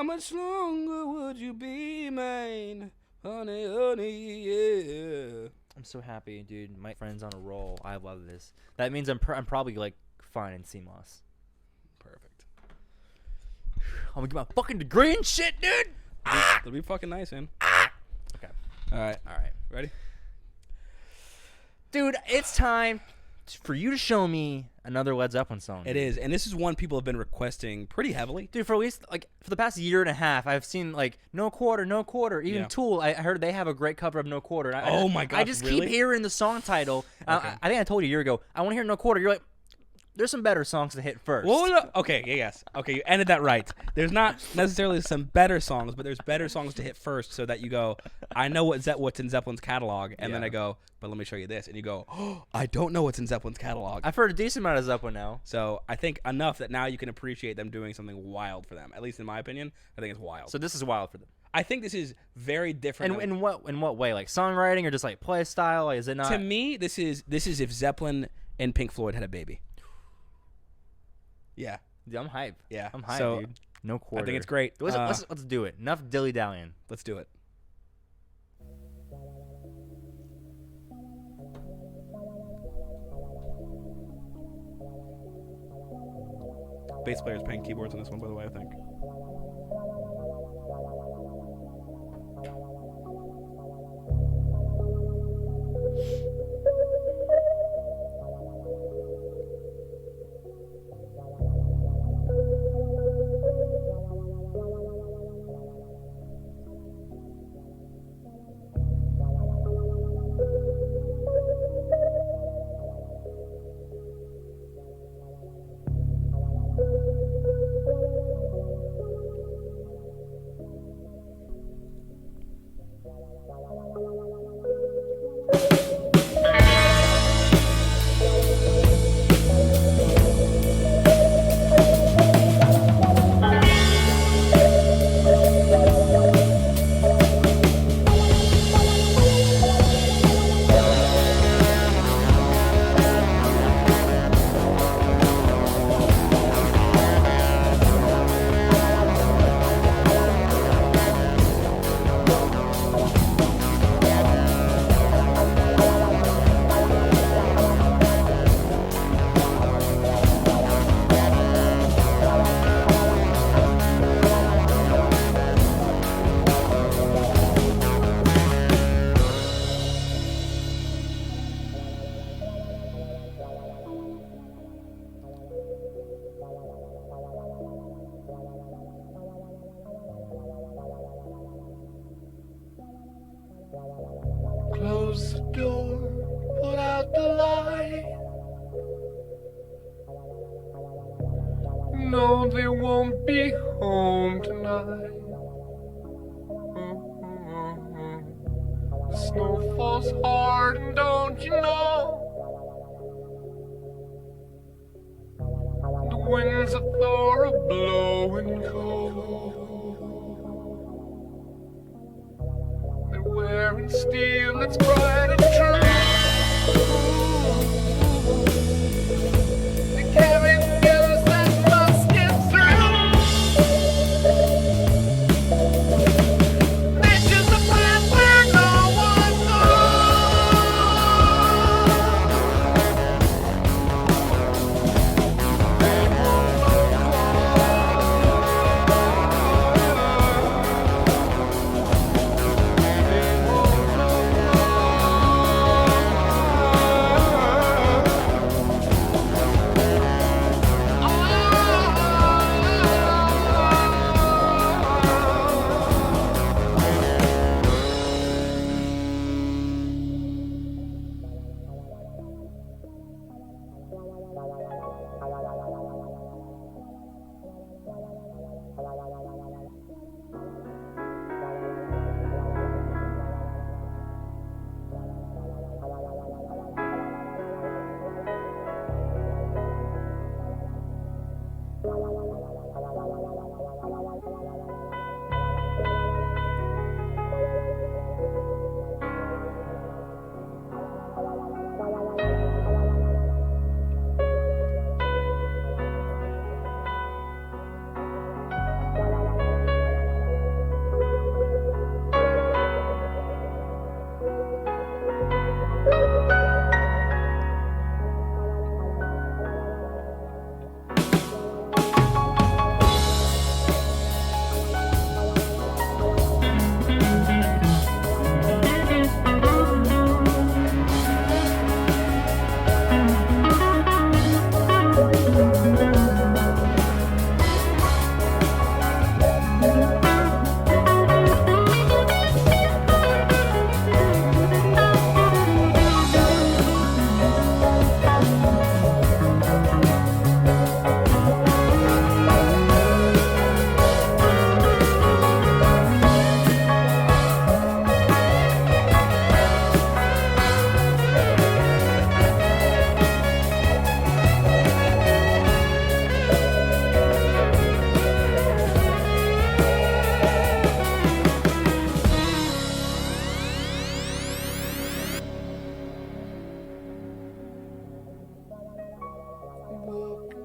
How much longer would you be mine? Honey, honey, yeah. I'm so happy, dude. My friend's on a roll. I love this. That means I'm probably like fine in CMOS. Perfect. I'm gonna get my fucking degree and shit, dude. It'll be fucking nice, man. Okay. All right. Ready? Dude, it's time for you to show me another Led Zeppelin song. It is, and this is one people have been requesting pretty heavily. Dude, for at least like for the past year and a half, I've seen like No Quarter. Even Tool. I heard they have a great cover of No Quarter. Oh my god! I just keep hearing the song title. Okay. I think I told you a year ago. I want to hear No Quarter. You're like, there's some better songs to hit first. Well, no, okay, yes. Okay, you ended that right. There's not necessarily some better songs, but there's better songs to hit first so that you go, I know what's in Zeppelin's catalog, and then I go, but let me show you this. And you go, oh, I don't know what's in Zeppelin's catalog. I've heard a decent amount of Zeppelin now. So I think enough that now you can appreciate them doing something wild for them. At least in my opinion, I think it's wild. So this is wild for them. I think this is very different. And in what way? Like songwriting or just like play style? Like, is it not? To me, this is if Zeppelin and Pink Floyd had a baby. Yeah. Dude, I'm hype. Yeah. I'm hype, so, dude. No Quarter. I think it's great. Let's do it. Enough dilly-dallying. Let's do it. Bass player's playing keyboards on this one, by the way, I think. Close the door, put out the light. No, they won't be home tonight. The snow falls hard, and don't you know? The winds of Thor are blowing cold. They're wearing steel that's bright and true. They carry guns that must get through. This is the path where no one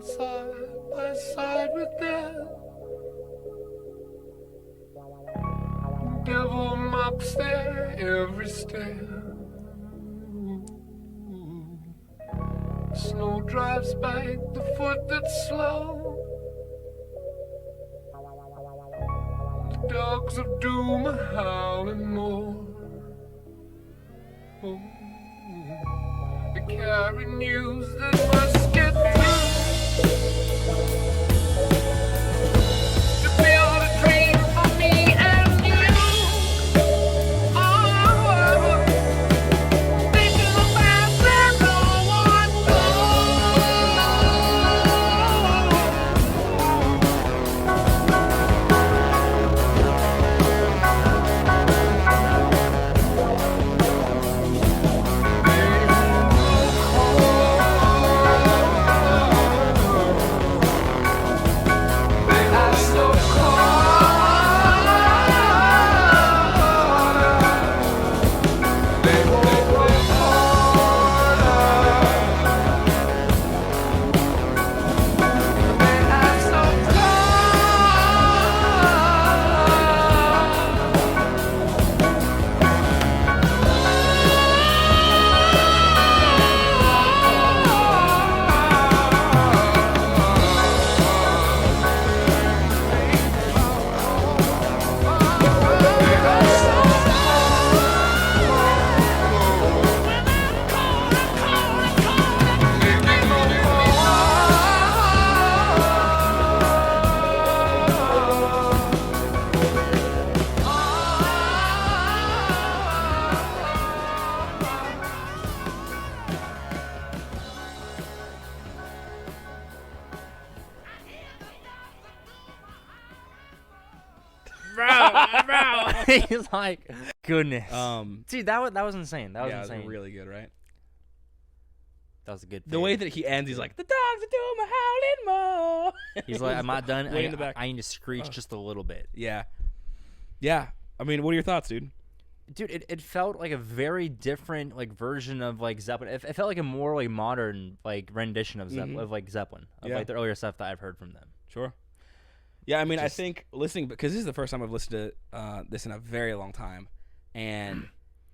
side by side with death. Devil mocks their every step. Snow drives back the foot that's slow. The dogs of doom are howling more. Oh, they carry news that must get through. To build a dream for me and you. Oh, thinking about where no one bro. He's like, goodness. Dude, that was insane. That was yeah, insane. it was really good, right? That was a good. The way that he ends, he's like, "The dogs are doing my howling more." He's like, "I'm not done. Way in the back. I need to screech just a little bit." Yeah, yeah. I mean, what are your thoughts, dude? Dude, it felt like a very different like version of like Zeppelin. It felt like a more like modern like rendition of Zeppelin, of like Zeppelin, of like the earlier stuff that I've heard from them. Sure. Yeah, I mean, I think listening, because this is the first time I've listened to this in a very long time, and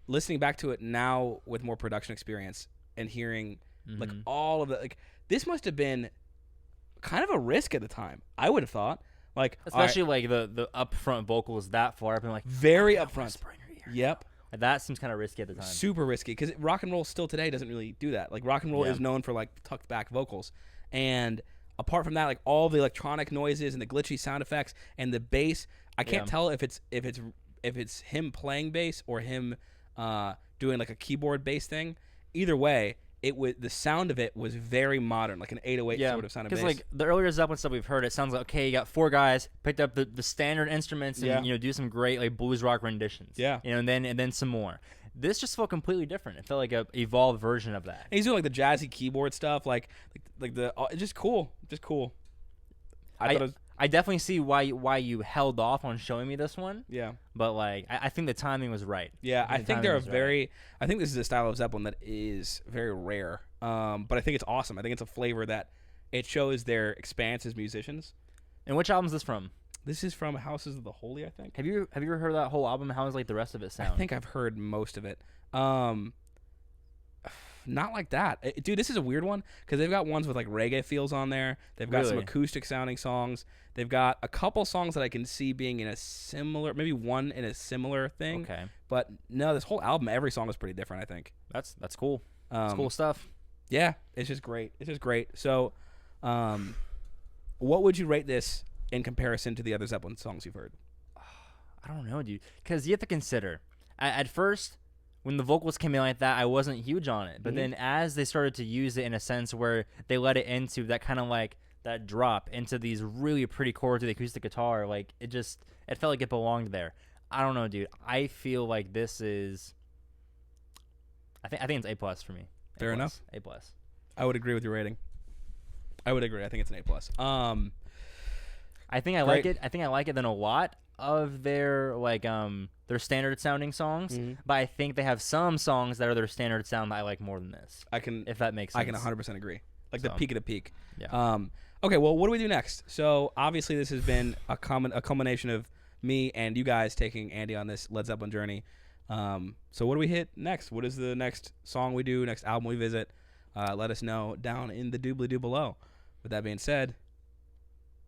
listening back to it now with more production experience and hearing like all of the like, this must have been kind of a risk at the time. I would have thought, like, especially like the upfront vocals that far up and like very upfront. Yep. Like, that seems kind of risky at the time. Super risky, because rock and roll still today doesn't really do that. Like, rock and roll is known for like tucked back vocals, and apart from that, like all the electronic noises and the glitchy sound effects and the bass, I can't tell if it's him playing bass or him doing like a keyboard bass thing. Either way, the sound of it was very modern, like an 808 sort of sound of bass. Because like the earlier Zeppelin stuff we've heard, it sounds like, okay, you got four guys picked up the standard instruments and do some great like blues rock renditions. Yeah, and then some more. This just felt completely different. It felt like a evolved version of that. And he's doing like the jazzy keyboard stuff, like the it's just cool, I definitely see why you held off on showing me this one. Yeah, but like I think the timing was right. Yeah, I think they're I think this is a style of Zeppelin that is very rare. But I think it's awesome. I think it's a flavor that it shows their expanse as musicians. And which album is this from? This is from Houses of the Holy, I think. Have you ever heard that whole album? How does like the rest of it sound? I think I've heard most of it. Not like that, dude. This is a weird one because they've got ones with like reggae feels on there. They've got some acoustic sounding songs. They've got a couple songs that I can see being in a similar, maybe one in a similar thing. Okay. But no, this whole album, every song is pretty different, I think. That's cool. It's cool stuff. Yeah, it's just great. So, what would you rate this in comparison to the other Zeppelin songs you've heard? I don't know, dude. Because you have to consider, at first, when the vocals came in like that, I wasn't huge on it. But then as they started to use it in a sense where they let it into that kind of like that drop into these really pretty chords with the acoustic guitar, like it felt like it belonged there. I don't know, dude. I feel like this is, I think it's A+ for me. Fair enough. A+. I would agree with your rating. I would agree. I think it's an A+. I think I like it. I think I like it than a lot of their like their standard sounding songs, but I think they have some songs that are their standard sound that I like more than this. If that makes sense. I can 100% agree. like the peak of the peak. Yeah. Okay, well, what do we do next? So obviously this has been a culmination of me and you guys taking Andy on this Led Zeppelin journey. So what do we hit next? What is the next song we do? Next album we visit? Let us know down in the doobly-doo below. With that being said,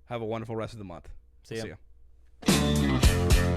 have a wonderful rest of the month. See ya. ya.